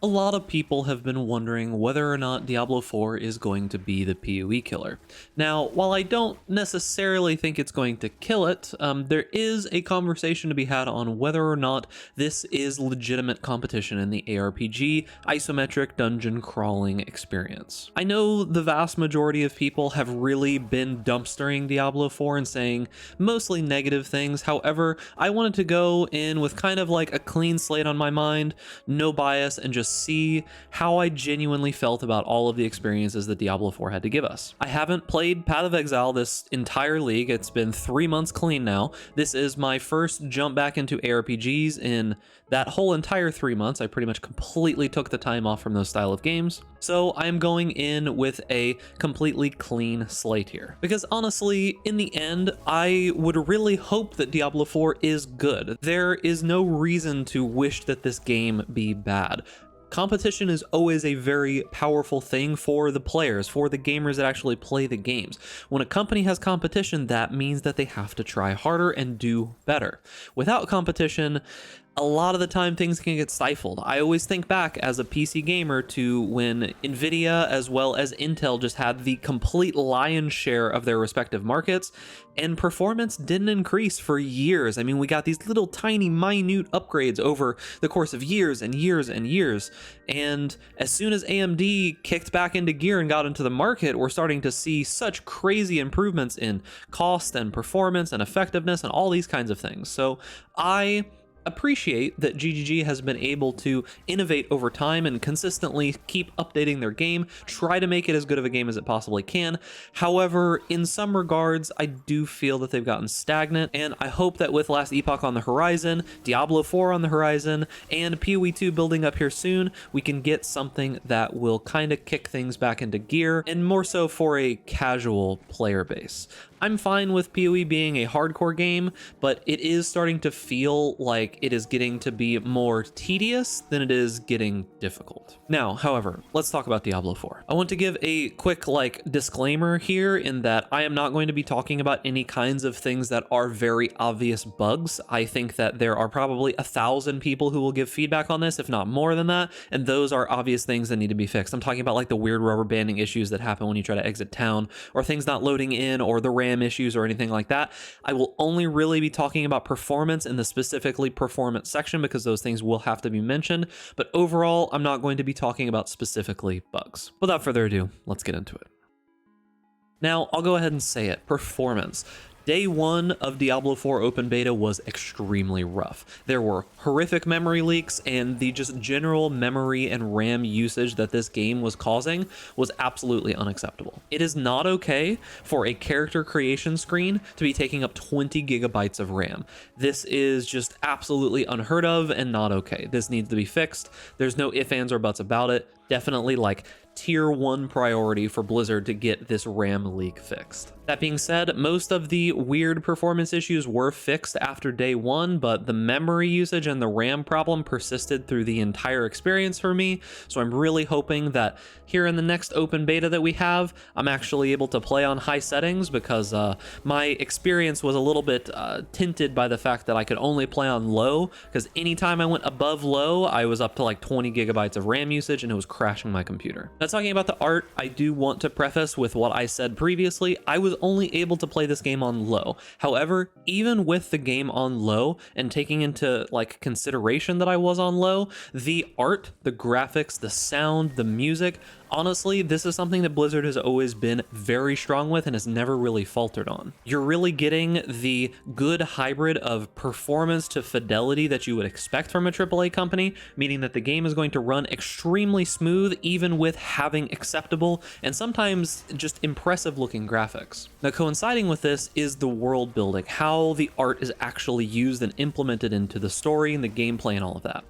A lot of people have been wondering whether or not Diablo 4 is going to be the PoE killer. Now, while I don't necessarily think it's going to kill it, there is a conversation to be had on whether or not this is legitimate competition in the ARPG isometric dungeon crawling experience. I know the vast majority of people have really been dumpstering Diablo 4 and saying mostly negative things. However, I wanted to go in with kind of like a clean slate on my mind, no bias, and just see how I genuinely felt about all of the experiences that Diablo 4 had to give us. I haven't played Path of Exile this entire league. It's been 3 months clean now. This is my first jump back into ARPGs in that whole entire 3 months. I pretty much completely took the time off from those style of games. So I'm going in with a completely clean slate here. Because honestly, in the end, I would really hope that Diablo 4 is good. There is no reason to wish that this game be bad. Competition is always a very powerful thing for the players, for the gamers that actually play the games. When a company has competition, that means that they have to try harder and do better. Without competition, a lot of the time things can get stifled. I always think back as a PC gamer to when Nvidia as well as Intel just had the complete lion's share of their respective markets, and performance didn't increase for years. I mean, we got these little tiny minute upgrades over the course of years and years and years. And as soon as AMD kicked back into gear and got into the market, we're starting to see such crazy improvements in cost and performance and effectiveness and all these kinds of things. So I appreciate that GGG has been able to innovate over time and consistently keep updating their game, try to make it as good of a game as it possibly can. However, in some regards, I do feel that they've gotten stagnant, and I hope that with Last Epoch on the horizon, Diablo 4 on the horizon, and PoE 2 building up here soon, we can get something that will kind of kick things back into gear, and more so for a casual player base. I'm fine with PoE being a hardcore game, but it is starting to feel like it is getting to be more tedious than it is getting difficult. Now, however, let's talk about Diablo 4. I want to give a quick disclaimer here in that I am not going to be talking about any kinds of things that are very obvious bugs. I think that there are probably 1,000 people who will give feedback on this, if not more than that, and those are obvious things that need to be fixed. I'm talking about like the weird rubber banding issues that happen when you try to exit town, or things not loading in, or the RAM issues or anything like that. I will only really be talking about performance in the specifically performance section because those things will have to be mentioned, but overall I'm not going to be talking about specifically bugs. Without further ado, let's get into it. Now, I'll go ahead and say it. Performance. Day 1 of Diablo 4 open beta was extremely rough. There were horrific memory leaks, and the just general memory and RAM usage that this game was causing was absolutely unacceptable. It is not okay for a character creation screen to be taking up 20 gigabytes of RAM. This is just absolutely unheard of and not okay. This needs to be fixed. There's no ifs, ands, or buts about it. Definitely tier 1 priority for Blizzard to get this RAM leak fixed. That being said, most of the weird performance issues were fixed after day 1, but the memory usage and the RAM problem persisted through the entire experience for me, so I'm really hoping that here in the next open beta that we have, I'm actually able to play on high settings because my experience was a little bit tinted by the fact that I could only play on low, because anytime I went above low, I was up to 20 gigabytes of RAM usage and it was crashing my computer. Now, talking about the art, I do want to preface with what I said previously. I was only able to play this game on low. However, even with the game on low and taking into consideration that I was on low, the art, the graphics, the sound, the music, honestly, this is something that Blizzard has always been very strong with and has never really faltered on. You're really getting the good hybrid of performance to fidelity that you would expect from a AAA company, meaning that the game is going to run extremely smooth even with having acceptable and sometimes just impressive looking graphics. Now, coinciding with this is the world building, how the art is actually used and implemented into the story and the gameplay and all of that.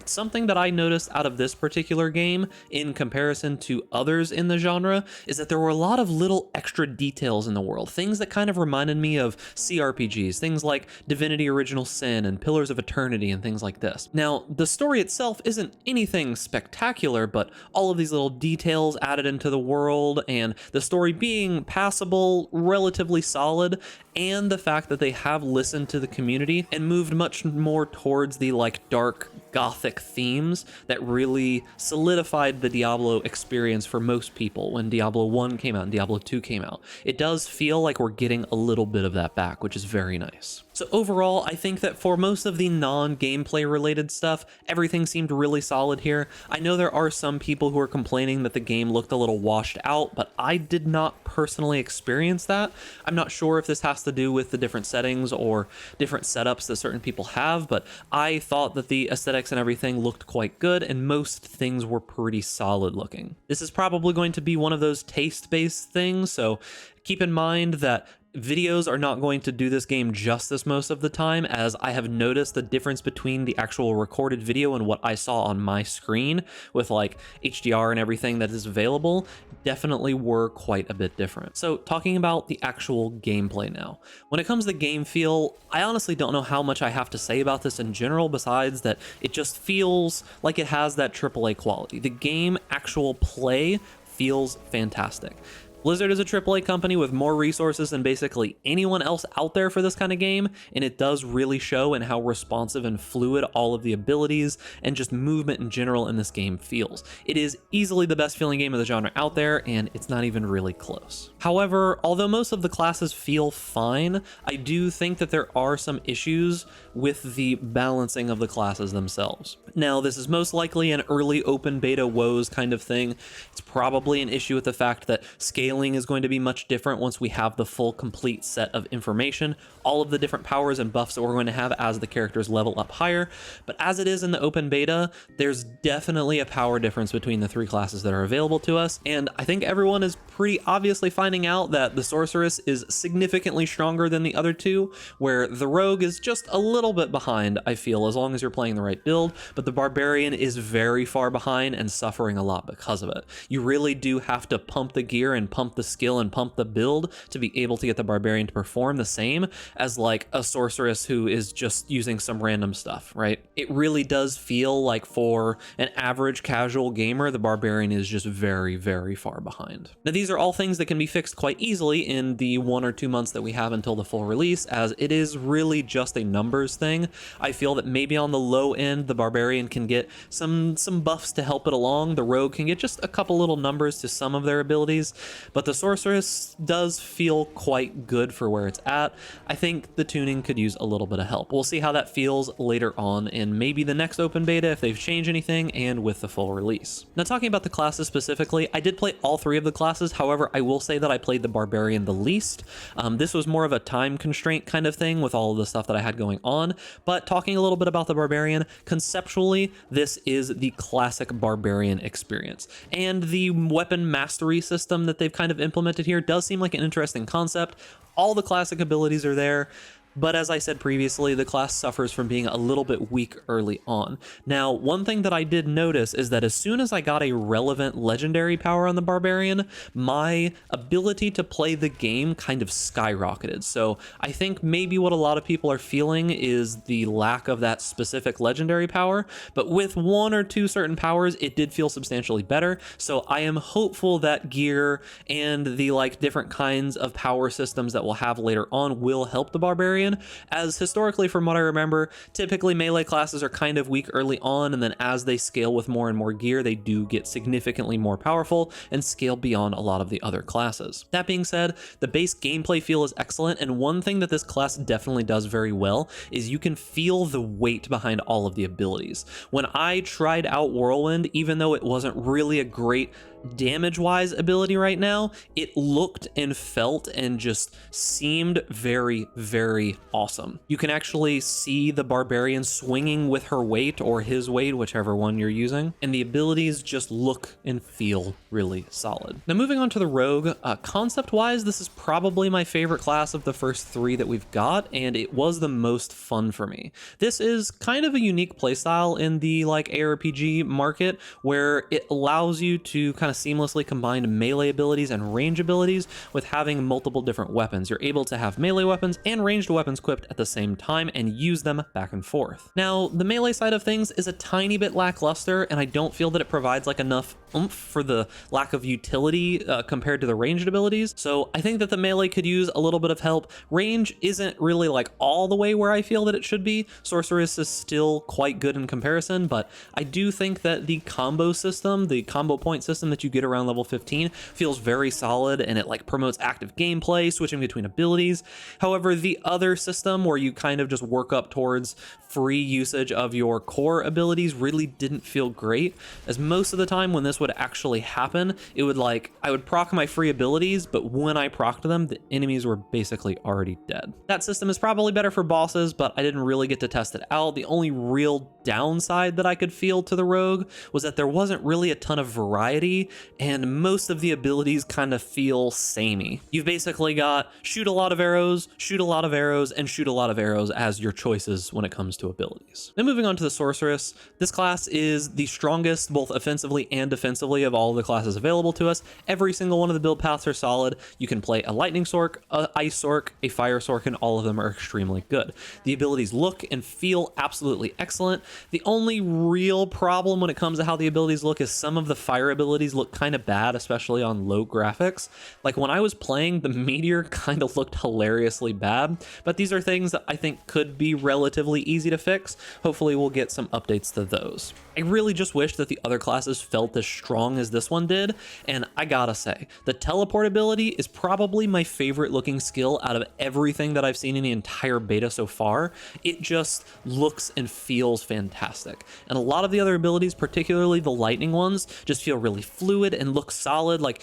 Something that I noticed out of this particular game in comparison to others in the genre is that there were a lot of little extra details in the world, things that kind of reminded me of CRPGs, things like Divinity Original Sin and Pillars of Eternity and things like this. Now, the story itself isn't anything spectacular, but all of these little details added into the world and the story being passable, relatively solid, and the fact that they have listened to the community and moved much more towards the like dark gothic themes that really solidified the Diablo experience for most people when Diablo 1 came out and Diablo 2 came out. It does feel like we're getting a little bit of that back, which is very nice. So overall, I think that for most of the non-gameplay related stuff, everything seemed really solid here. I know there are some people who are complaining that the game looked a little washed out, but I did not personally experience that. I'm not sure if this has to do with the different settings or different setups that certain people have, but I thought that the aesthetics and everything looked quite good, and most things were pretty solid looking. This is probably going to be one of those taste-based things, so keep in mind that videos are not going to do this game justice most of the time, as I have noticed the difference between the actual recorded video and what I saw on my screen with like HDR and everything that is available definitely were quite a bit different. So talking about the actual gameplay now. When it comes to game feel, I honestly don't know how much I have to say about this in general besides that it just feels like it has that AAA quality. The game actual play feels fantastic. Blizzard is a AAA company with more resources than basically anyone else out there for this kind of game, and it does really show in how responsive and fluid all of the abilities and just movement in general in this game feels. It is easily the best feeling game of the genre out there, and it's not even really close. However, although most of the classes feel fine, I do think that there are some issues with the balancing of the classes themselves. Now, this is most likely an early open beta woes kind of thing. It's probably an issue with the fact that scaling is going to be much different once we have the full complete set of information, all of the different powers and buffs that we're going to have as the characters level up higher. But as it is in the open beta, there's definitely a power difference between the three classes that are available to us, and I think everyone is pretty obviously finding out that the Sorceress is significantly stronger than the other two, where the Rogue is just a little bit behind, I feel, as long as you're playing the right build, but the Barbarian is very far behind and suffering a lot because of it. You really do have to pump the gear and pump the skill and pump the build to be able to get the Barbarian to perform the same as like a Sorceress who is just using some random stuff, right? It really does feel like for an average casual gamer, the Barbarian is just very, very far behind. Now, these are all things that can be fixed quite easily in the 1 or 2 months that we have until the full release, as it is really just a numbers thing. I feel that maybe on the low end, the Barbarian can get some buffs to help it along. The Rogue can get just a couple little numbers to some of their abilities, but the Sorceress does feel quite good for where it's at. I think the tuning could use a little bit of help. We'll see how that feels later on in maybe the next open beta if they've changed anything and with the full release. Now, talking about the classes specifically, I did play all 3 of the classes. However, I will say that I played the Barbarian the least. This was more of a time constraint kind of thing with all of the stuff that I had going on, but talking a little bit about the Barbarian, conceptually, this is the classic Barbarian experience, and the weapon mastery system that they've kind of implemented here does seem like an interesting concept. All the classic abilities are there, but as I said previously, the class suffers from being a little bit weak early on. Now, one thing that I did notice is that as soon as I got a relevant legendary power on the Barbarian, my ability to play the game kind of skyrocketed. So I think maybe what a lot of people are feeling is the lack of that specific legendary power, but with 1 or 2 certain powers, it did feel substantially better. So I am hopeful that gear and the like different kinds of power systems that we'll have later on will help the Barbarian, as historically from what I remember, typically melee classes are kind of weak early on, and then as they scale with more and more gear, they do get significantly more powerful and scale beyond a lot of the other classes. That being said, the base gameplay feel is excellent, and one thing that this class definitely does very well is you can feel the weight behind all of the abilities. When I tried out Whirlwind, even though it wasn't really a great damage-wise ability right now, it looked and felt and just seemed very, very awesome. You can actually see the Barbarian swinging with her weight or his weight, whichever one you're using, and the abilities just look and feel really solid. Now, moving on to the Rogue, concept-wise, this is probably my favorite class of the first 3 that we've got, and it was the most fun for me. This is kind of a unique playstyle in the like ARPG market, where it allows you to kind of of seamlessly combined melee abilities and range abilities with having multiple different weapons. You're able to have melee weapons and ranged weapons equipped at the same time and use them back and forth. Now, the melee side of things is a tiny bit lackluster, and I don't feel that it provides like enough oomph for the lack of utility compared to the ranged abilities. So I think that the melee could use a little bit of help. Range isn't really like all the way where I feel that it should be. Sorceress is still quite good in comparison, but I do think that the combo system, the combo point system that you get around level 15 feels very solid, and it like promotes active gameplay, switching between abilities. However, the other system where you kind of just work up towards free usage of your core abilities really didn't feel great, as most of the time when this would actually happen, it would like, I would proc my free abilities, but when I procced them, the enemies were basically already dead. That system is probably better for bosses, but I didn't really get to test it out. The only real downside that I could feel to the rogue was that there wasn't really a ton of variety, and most of the abilities kind of feel samey. You've basically got shoot a lot of arrows, shoot a lot of arrows, and shoot a lot of arrows as your choices when it comes to abilities. Then moving on to the Sorceress, this class is the strongest both offensively and defensively of all of the classes available to us. Every single one of the build paths are solid. You can play a lightning sorc, a ice sorc, a fire sorc, and all of them are extremely good. The abilities look and feel absolutely excellent. The only real problem when it comes to how the abilities look is some of the fire abilities look kind of bad, especially on low graphics. Like when I was playing, the meteor kind of looked hilariously bad, but these are things that I think could be relatively easy to fix. Hopefully we'll get some updates to those. I really just wish that the other classes felt as strong as this one did, and I gotta say, the teleport ability is probably my favorite looking skill out of everything that I've seen in the entire beta so far. It just looks and feels fantastic. And a lot of the other abilities, particularly the lightning ones, just feel really fluid and look solid. Like,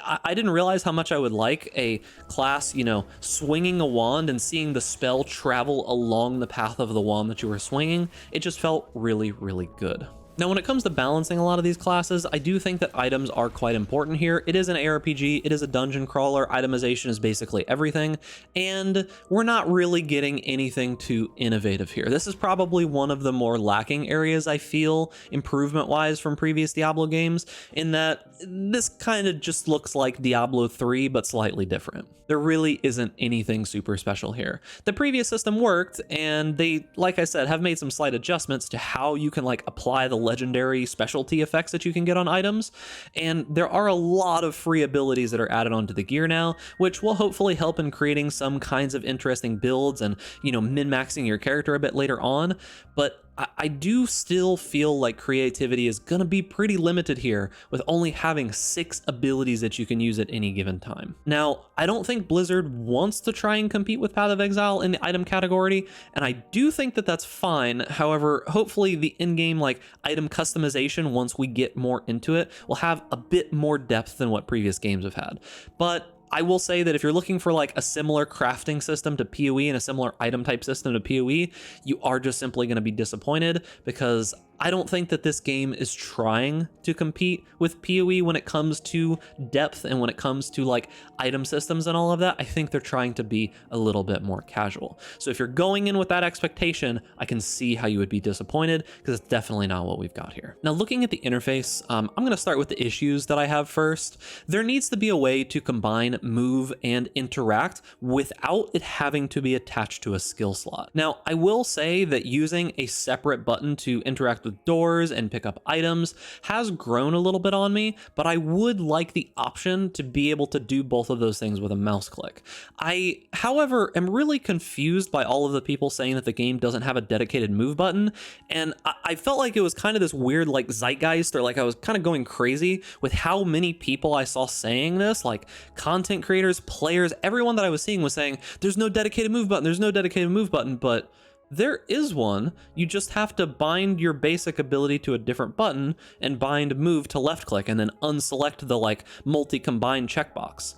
I didn't realize how much I would like a class, you know, swinging a wand and seeing the spell travel along the path of the wand that you were swinging. It just felt really, really good. Now, when it comes to balancing a lot of these classes, I do think that items are quite important here. It is an ARPG, it is a dungeon crawler, itemization is basically everything, and we're not really getting anything too innovative here. This is probably one of the more lacking areas, I feel, improvement-wise from previous Diablo games, in that this kind of just looks like Diablo 3, but slightly different. There really isn't anything super special here. The previous system worked, and they, like I said, have made some slight adjustments to how you can like apply the legendary specialty effects that you can get on items, and there are a lot of free abilities that are added onto the gear now, which will hopefully help in creating some kinds of interesting builds and, you know, min-maxing your character a bit later on. But I do still feel like creativity is gonna be pretty limited here, with only having 6 abilities that you can use at any given time. Now, I don't think Blizzard wants to try and compete with Path of Exile in the item category, and I do think that that's fine. However, hopefully the in-game like item customization, once we get more into it, will have a bit more depth than what previous games have had. But I will say that if you're looking for like a similar crafting system to PoE and a similar item type system to PoE, you are just simply going to be disappointed, because I don't think that this game is trying to compete with PoE when it comes to depth and when it comes to like item systems and all of that. I think they're trying to be a little bit more casual. So if you're going in with that expectation, I can see how you would be disappointed, because it's definitely not what we've got here. Now, looking at the interface, I'm going to start with the issues that I have first. There needs to be a way to combine move and interact without it having to be attached to a skill slot. Now, I will say that using a separate button to interact with doors and pick up items has grown a little bit on me, but I would like the option to be able to do both of those things with a mouse click. I, however, am really confused by all of the people saying that the game doesn't have a dedicated move button, and I felt like it was kind of this weird like zeitgeist, or like I was kind of going crazy with how many people I saw saying this, like content creators, players, everyone that I was seeing was saying there's no dedicated move button, there's no dedicated move button, but there is one. You just have to bind your basic ability to a different button and bind move to left click and then unselect the like multi-combine checkbox.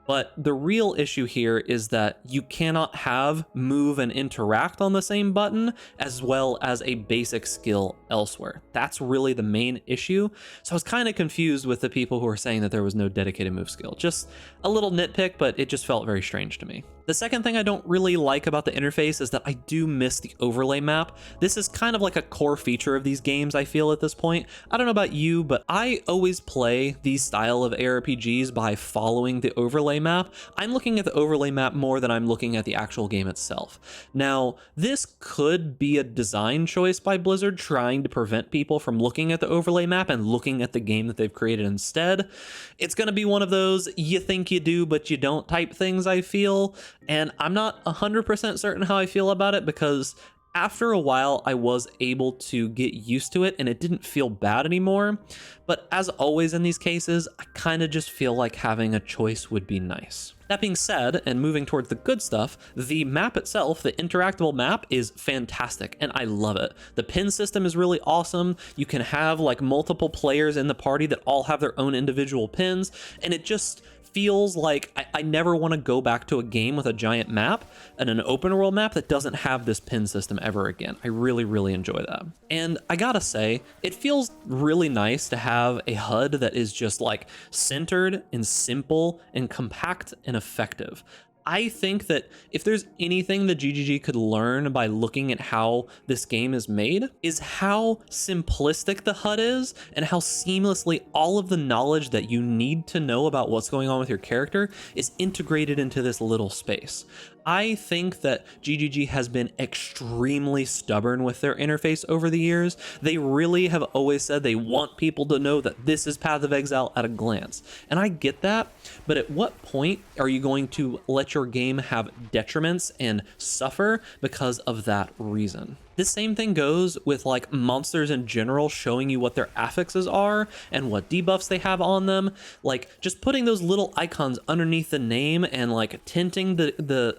But the real issue here is that you cannot have move and interact on the same button as well as a basic skill elsewhere. That's really the main issue. So I was kind of confused with the people who were saying that there was no dedicated move skill. Just a little nitpick, but it just felt very strange to me. The second thing I don't really like about the interface is that I do miss the overlay map. This is kind of like a core feature of these games, I feel, at this point. I don't know about you, but I always play these style of ARPGs by following the overlay map. I'm looking at the overlay map more than I'm looking at the actual game itself. Now, this could be a design choice by Blizzard trying to prevent people from looking at the overlay map and looking at the game that they've created instead. It's going to be one of those you think you do but you don't type things, I feel. And I'm not 100% certain how I feel about it, because after a while I was able to get used to it and it didn't feel bad anymore. But as always in these cases, I kind of just feel like having a choice would be nice. That being said, and moving towards the good stuff, the map itself, the interactable map, is fantastic and I love it. The pin system is really awesome. You can have like multiple players in the party that all have their own individual pins, and it just feels like I never want to go back to a game with a giant map and an open world map that doesn't have this pin system ever again. I really, really enjoy that. And I gotta say, it feels really nice to have a HUD that is just like centered and simple and compact and effective. I think that if there's anything that GGG could learn by looking at how this game is made, is how simplistic the HUD is and how seamlessly all of the knowledge that you need to know about what's going on with your character is integrated into this little space. I think that GGG has been extremely stubborn with their interface over the years. They really have always said they want people to know that this is Path of Exile at a glance. And I get that, but at what point are you going to let your game have detriments and suffer because of that reason? The same thing goes with like monsters in general, showing you what their affixes are and what debuffs they have on them. Like just putting those little icons underneath the name and like tinting the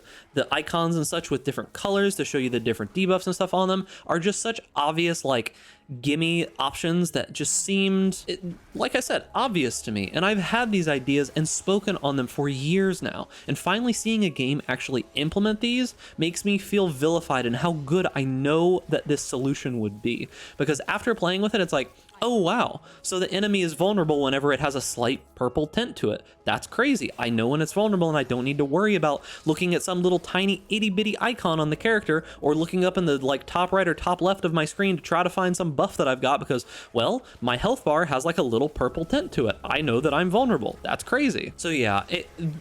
icons and such with different colors to show you the different debuffs and stuff on them are just such obvious like gimme options that just seemed, like I said, obvious to me. And I've had these ideas and spoken on them for years now. And finally seeing a game actually implement these makes me feel vilified in how good I know that this solution would be. Because after playing with it, it's like, oh wow, so the enemy is vulnerable whenever it has a slight purple tint to it. That's crazy. I know when it's vulnerable and I don't need to worry about looking at some little tiny itty bitty icon on the character or looking up in the like top right or top left of my screen to try to find some buff that I've got because, well, my health bar has like a little purple tint to it. I know that I'm vulnerable. That's crazy. So yeah,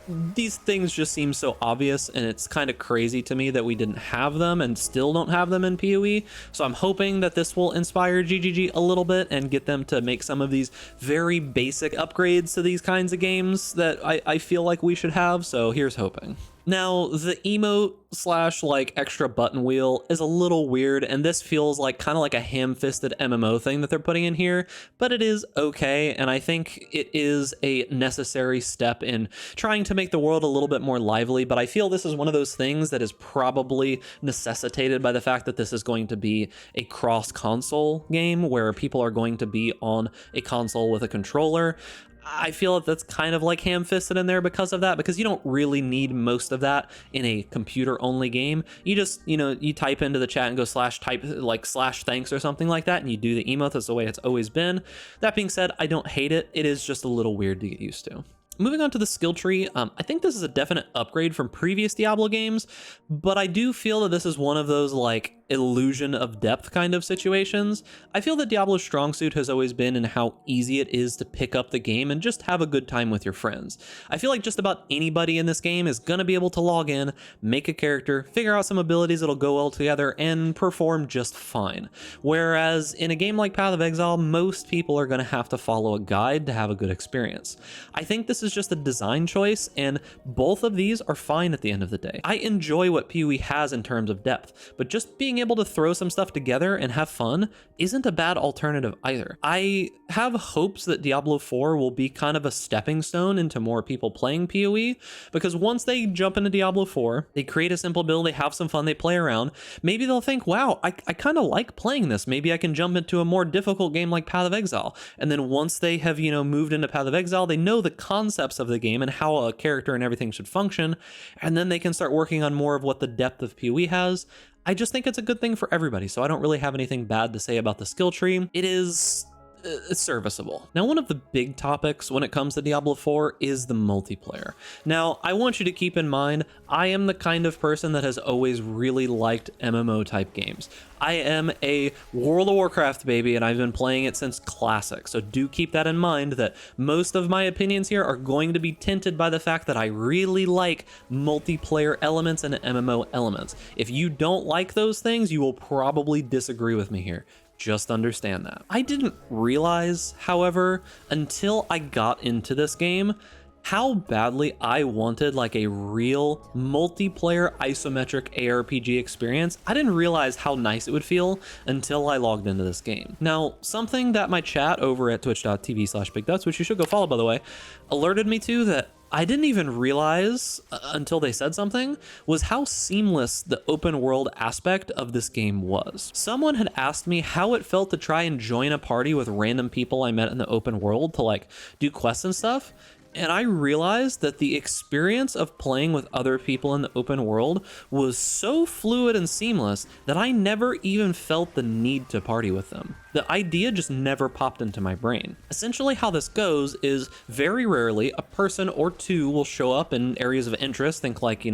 these things just seem so obvious, and it's kind of crazy to me that we didn't have them and still don't have them in PoE. So I'm hoping that this will inspire GGG a little bit and get them to make some of these very basic upgrades to these kinds of games that I feel like we should have. So here's hoping. Now, the emote slash like extra button wheel is a little weird, and this feels like kind of like a ham-fisted MMO thing that they're putting in here, but it is okay, and I think it is a necessary step in trying to make the world a little bit more lively. But I feel this is one of those things that is probably necessitated by the fact that this is going to be a cross-console game where people are going to be on a console with a controller. I feel that that's kind of like ham-fisted in there because of that, because you don't really need most of that in a computer-only game. You just, you type into the chat and go /thanks or something like that, and you do the emote. That's the way it's always been. That being said, I don't hate it. It is just a little weird to get used to. Moving on to the skill tree, I think this is a definite upgrade from previous Diablo games, but I do feel that this is one of those like illusion of depth kind of situations. I feel that Diablo's strong suit has always been in how easy it is to pick up the game and just have a good time with your friends. I feel like just about anybody in this game is going to be able to log in, make a character, figure out some abilities that'll go well together, and perform just fine. Whereas in a game like Path of Exile, most people are going to have to follow a guide to have a good experience. I think this is just a design choice, and both of these are fine at the end of the day. I enjoy what PoE has in terms of depth, but just being being able to throw some stuff together and have fun isn't a bad alternative either. I have hopes that Diablo 4 will be kind of a stepping stone into more people playing PoE, because once they jump into Diablo 4, they create a simple build, they have some fun, they play around, maybe they'll think, wow, I kind of like playing this. Maybe I can jump into a more difficult game like Path of Exile. And then once they have, moved into Path of Exile, they know the concepts of the game and how a character and everything should function, and then they can start working on more of what the depth of PoE has. I just think it's a good thing for everybody, so I don't really have anything bad to say about the skill tree. It's serviceable. Now, one of the big topics when it comes to Diablo 4 is the multiplayer. Now, I want you to keep in mind, I am the kind of person that has always really liked MMO type games. I am a World of Warcraft baby, and I've been playing it since Classic, so do keep that in mind, that most of my opinions here are going to be tinted by the fact that I really like multiplayer elements and MMO elements. If you don't like those things, you will probably disagree with me here. Just understand that. I didn't realize, however, until I got into this game, how badly I wanted like a real multiplayer isometric ARPG experience. I didn't realize how nice it would feel until I logged into this game. Now, something that my chat over at twitch.tv/BigDuts, which you should go follow by the way, alerted me to that I didn't even realize until they said something, was how seamless the open world aspect of this game was. Someone had asked me how it felt to try and join a party with random people I met in the open world to like do quests and stuff. And I realized that the experience of playing with other people in the open world was so fluid and seamless that I never even felt the need to party with them. The idea just never popped into my brain. Essentially how this goes is very rarely a person or two will show up in areas of interest, think like,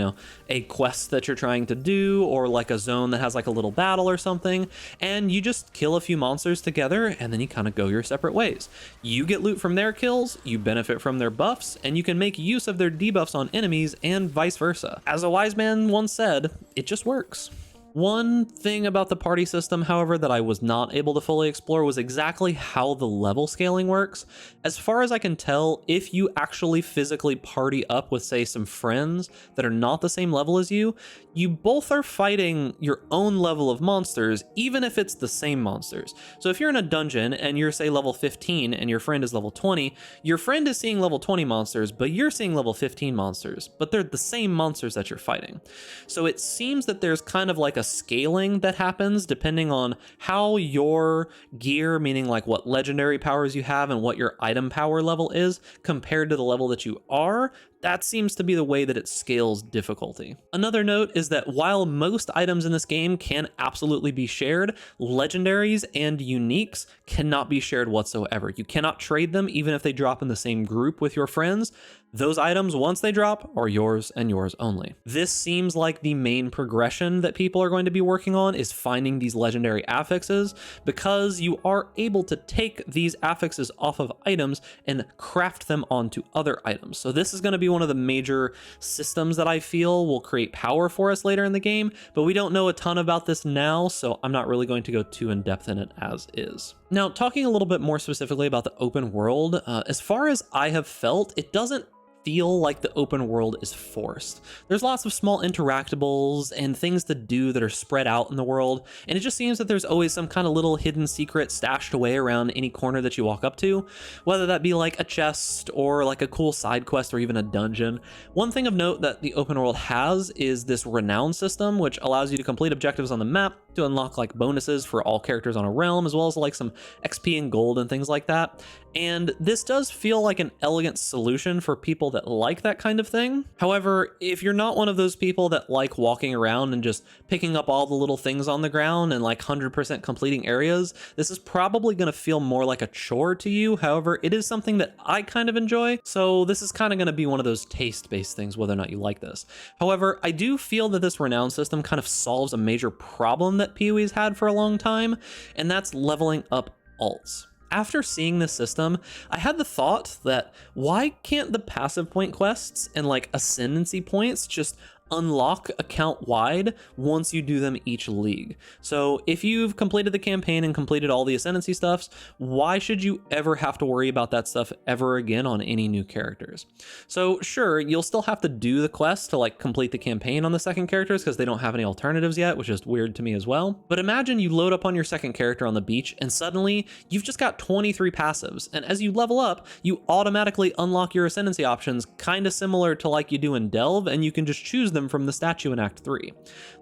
a quest that you're trying to do, or like a zone that has like a little battle or something, and you just kill a few monsters together and then you kind of go your separate ways. You get loot from their kills, you benefit from their buffs, and you can make use of their debuffs on enemies and vice versa. As a wise man once said, it just works. One thing about the party system, however, that I was not able to fully explore was exactly how the level scaling works. As far as I can tell, if you actually physically party up with, say, some friends that are not the same level as you, you both are fighting your own level of monsters, even if it's the same monsters. So if you're in a dungeon and you're, say, level 15 and your friend is level 20, your friend is seeing level 20 monsters, but you're seeing level 15 monsters, but they're the same monsters that you're fighting. So it seems that there's kind of like a scaling that happens depending on how your gear, meaning like what legendary powers you have and what your item power level is compared to the level that you are. That seems to be the way that it scales difficulty. Another note is that while most items in this game can absolutely be shared, legendaries and uniques cannot be shared whatsoever. You cannot trade them even if they drop in the same group with your friends. Those items, once they drop, are yours and yours only. This seems like the main progression that people are going to be working on, is finding these legendary affixes, because you are able to take these affixes off of items and craft them onto other items. So this is going to be one of the major systems that I feel will create power for us later in the game, but we don't know a ton about this now, so I'm not really going to go too in depth in it as is. Now, talking a little bit more specifically about the open world, as far as I have felt, it doesn't feel like the open world is forced. There's lots of small interactables and things to do that are spread out in the world, and it just seems that there's always some kind of little hidden secret stashed away around any corner that you walk up to, whether that be like a chest or like a cool side quest or even a dungeon. One thing of note that the open world has is this renown system, which allows you to complete objectives on the map to unlock like bonuses for all characters on a realm, as well as like some XP and gold and things like that. And this does feel like an elegant solution for people that like that kind of thing. However, if you're not one of those people that like walking around and just picking up all the little things on the ground and like 100% completing areas, this is probably going to feel more like a chore to you. However, it is something that I kind of enjoy, so this is kind of going to be one of those taste-based things, whether or not you like this. However, I do feel that this renown system kind of solves a major problem that PoE's had for a long time, and that's leveling up alts. After seeing this system, I had the thought that why can't the passive point quests and like ascendancy points just unlock account-wide once you do them each league. So if you've completed the campaign and completed all the Ascendancy stuffs, why should you ever have to worry about that stuff ever again on any new characters? So sure, you'll still have to do the quest to like complete the campaign on the second characters because they don't have any alternatives yet, which is weird to me as well. But imagine you load up on your second character on the beach and suddenly you've just got 23 passives. And as you level up, you automatically unlock your Ascendancy options, kind of similar to like you do in Delve, and you can just choose them from the statue in Act 3.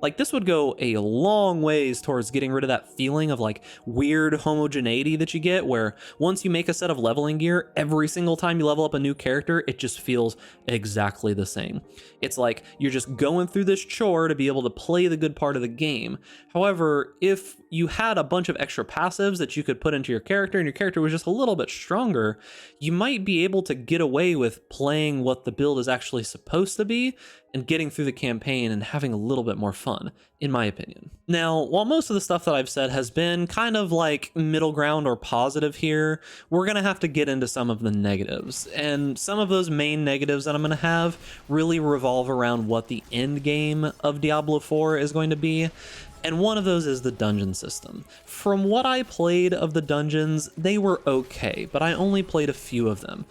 Like this would go a long ways towards getting rid of that feeling of like weird homogeneity that you get where once you make a set of leveling gear, every single time you level up a new character, it just feels exactly the same. It's like you're just going through this chore to be able to play the good part of the game. However, if you had a bunch of extra passives that you could put into your character and your character was just a little bit stronger, you might be able to get away with playing what the build is actually supposed to be and getting through the campaign and having a little bit more fun, in my opinion. Now, while most of the stuff that I've said has been kind of like middle ground or positive here, we're gonna have to get into some of the negatives. And some of those main negatives that I'm gonna have really revolve around what the end game of Diablo 4 is going to be. And one of those is the dungeon system. From what I played of the dungeons, they were okay, but I only played a few of them.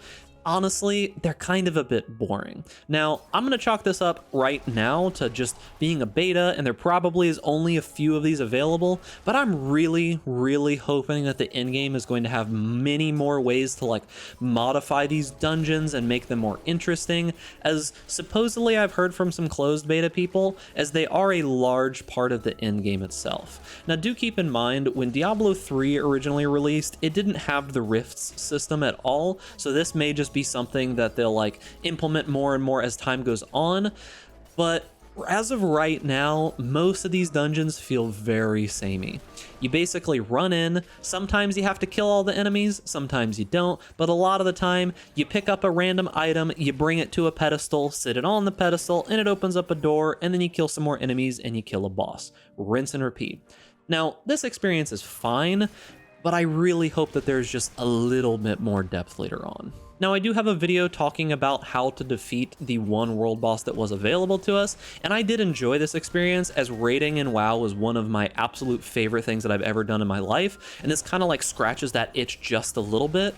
Honestly, they're kind of a bit boring. Now, I'm going to chalk this up right now to just being a beta, and there probably is only a few of these available, but I'm really, really hoping that the endgame is going to have many more ways to like modify these dungeons and make them more interesting, as supposedly I've heard from some closed beta people, as they are a large part of the endgame itself. Now, do keep in mind, when Diablo 3 originally released, it didn't have the rifts system at all, so this may just be something that they'll like implement more and more as time goes on. But as of right now, most of these dungeons feel very samey. You basically run in, sometimes you have to kill all the enemies, sometimes you don't, but a lot of the time you pick up a random item, you bring it to a pedestal, sit it on the pedestal, and it opens up a door, and then you kill some more enemies and you kill a boss. Rinse and repeat. Now, this experience is fine, but I really hope that there's just a little bit more depth later on. Now, I do have a video talking about how to defeat the one world boss that was available to us, and I did enjoy this experience, as raiding in WoW was one of my absolute favorite things that I've ever done in my life, and this kind of like scratches that itch just a little bit.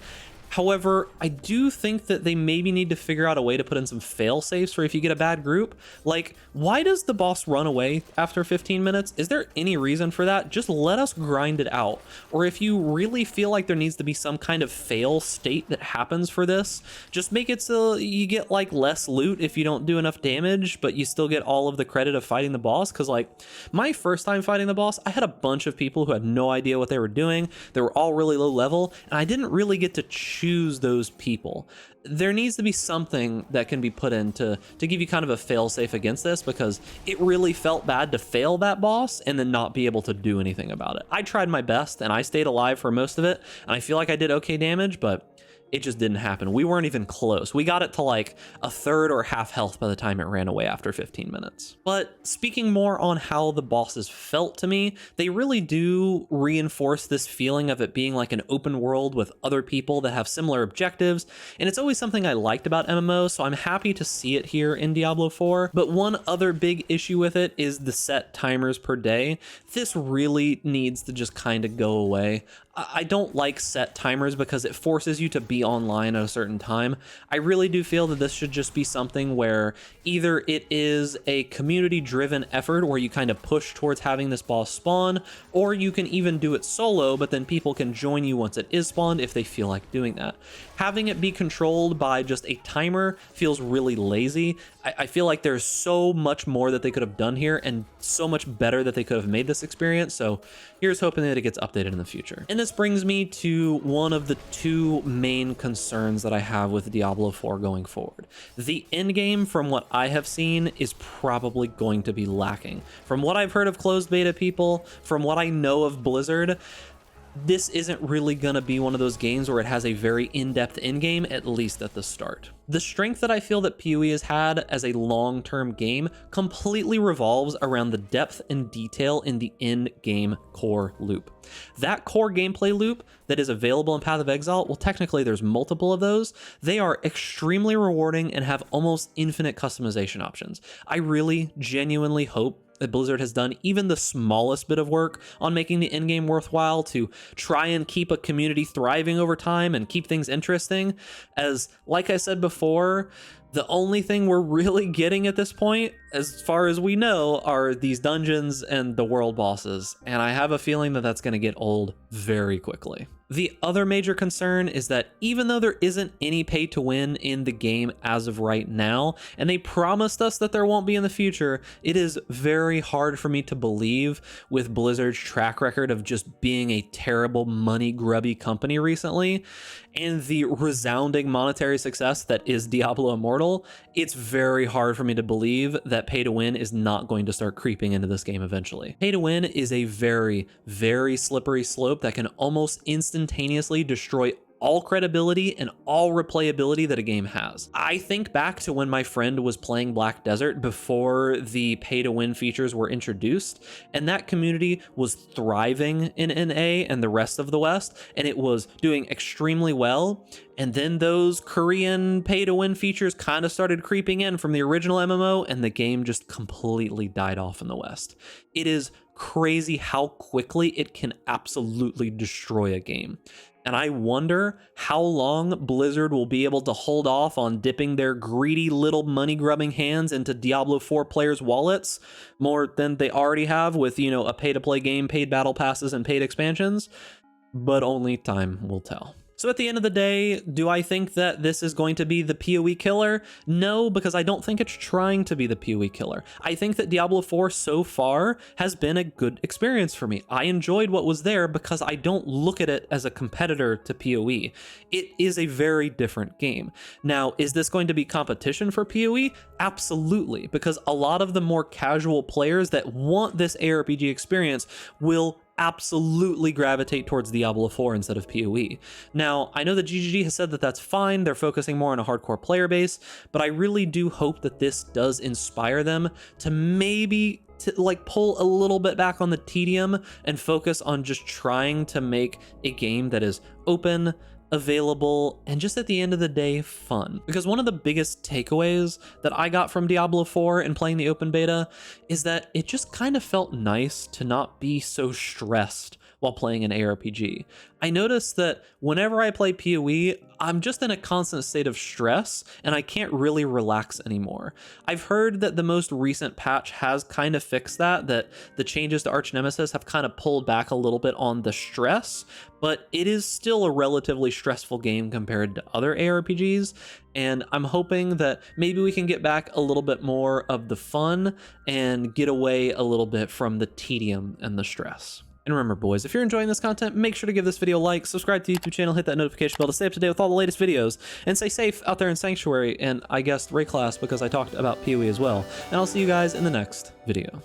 However, I do think that they maybe need to figure out a way to put in some fail safes for if you get a bad group. Like, why does the boss run away after 15 minutes? Is there any reason for that? Just let us grind it out. Or if you really feel like there needs to be some kind of fail state that happens for this, just make it so you get like less loot if you don't do enough damage, but you still get all of the credit of fighting the boss. Because like my first time fighting the boss, I had a bunch of people who had no idea what they were doing. They were all really low level, and I didn't really get to choose those people. There needs to be something that can be put in to give you kind of a fail-safe against this, because it really felt bad to fail that boss and then not be able to do anything about it. I tried my best and I stayed alive for most of it, and I feel like I did okay damage, but it just didn't happen. We weren't even close. We got it to like a third or half health by the time it ran away after 15 minutes. But speaking more on how the bosses felt to me, they really do reinforce this feeling of it being like an open world with other people that have similar objectives. And it's always something I liked about MMOs, so I'm happy to see it here in Diablo 4. But one other big issue with it is the set timers per day. This really needs to just kind of go away. I don't like set timers because it forces you to be online at a certain time. I really do feel that this should just be something where either it is a community-driven effort where you kind of push towards having this boss spawn, or you can even do it solo, but then people can join you once it is spawned if they feel like doing that. Having it be controlled by just a timer feels really lazy. I feel like there's so much more that they could have done here and so much better that they could have made this experience, so here's hoping that it gets updated in the future. And this brings me to one of the two main concerns that I have with Diablo 4 going forward. The endgame, from what I have seen, is probably going to be lacking. From what I've heard of closed beta people, from what I know of Blizzard, this isn't really gonna be one of those games where it has a very in-depth endgame, at least at the start. The strength that I feel that PoE has had as a long-term game completely revolves around the depth and detail in the end-game core loop. That core gameplay loop that is available in Path of Exile, well, technically there's multiple of those. They are extremely rewarding and have almost infinite customization options. I really genuinely hope that Blizzard has done even the smallest bit of work on making the endgame worthwhile to try and keep a community thriving over time and keep things interesting, as, like I said before, the only thing we're really getting at this point, as far as we know, are these dungeons and the world bosses, and I have a feeling that that's going to get old very quickly. The other major concern is that even though there isn't any pay to win in the game as of right now, and they promised us that there won't be in the future, it is very hard for me to believe, with Blizzard's track record of just being a terrible money grubby company recently, and the resounding monetary success that is Diablo Immortal, it's very hard for me to believe that pay to win is not going to start creeping into this game eventually. Pay to win is a very, very slippery slope that can almost instantaneously destroy all credibility and all replayability that a game has. I think back to when my friend was playing Black Desert before the pay to win features were introduced, and that community was thriving in NA and the rest of the West, and it was doing extremely well. And then those Korean pay to win features kind of started creeping in from the original MMO, and the game just completely died off in the West. It is crazy how quickly it can absolutely destroy a game. And I wonder how long Blizzard will be able to hold off on dipping their greedy little money-grubbing hands into Diablo 4 players' wallets more than they already have with, you know, a pay-to-play game, paid battle passes, and paid expansions. But only time will tell. So at the end of the day, do I think that this is going to be the PoE killer? No, because I don't think it's trying to be the PoE killer. I think that Diablo 4 so far has been a good experience for me. I enjoyed what was there because I don't look at it as a competitor to PoE. It is a very different game. Now, is this going to be competition for PoE? Absolutely, because a lot of the more casual players that want this ARPG experience will absolutely gravitate towards Diablo 4 instead of PoE. Now, I know that GGG has said that that's fine, they're focusing more on a hardcore player base, but I really do hope that this does inspire them to maybe pull a little bit back on the tedium and focus on just trying to make a game that is open, available, and just at the end of the day, fun. Because one of the biggest takeaways that I got from Diablo 4 and playing the open beta is that it just kind of felt nice to not be so stressed while playing an ARPG. I noticed that whenever I play PoE, I'm just in a constant state of stress and I can't really relax anymore. I've heard that the most recent patch has kind of fixed that the changes to Arch Nemesis have kind of pulled back a little bit on the stress, but it is still a relatively stressful game compared to other ARPGs, and I'm hoping that maybe we can get back a little bit more of the fun and get away a little bit from the tedium and the stress. And remember, boys, if you're enjoying this content, make sure to give this video a like, subscribe to the YouTube channel, hit that notification bell to stay up to date with all the latest videos, and stay safe out there in Sanctuary, and I guessed Ray Class because I talked about PoE as well. And I'll see you guys in the next video.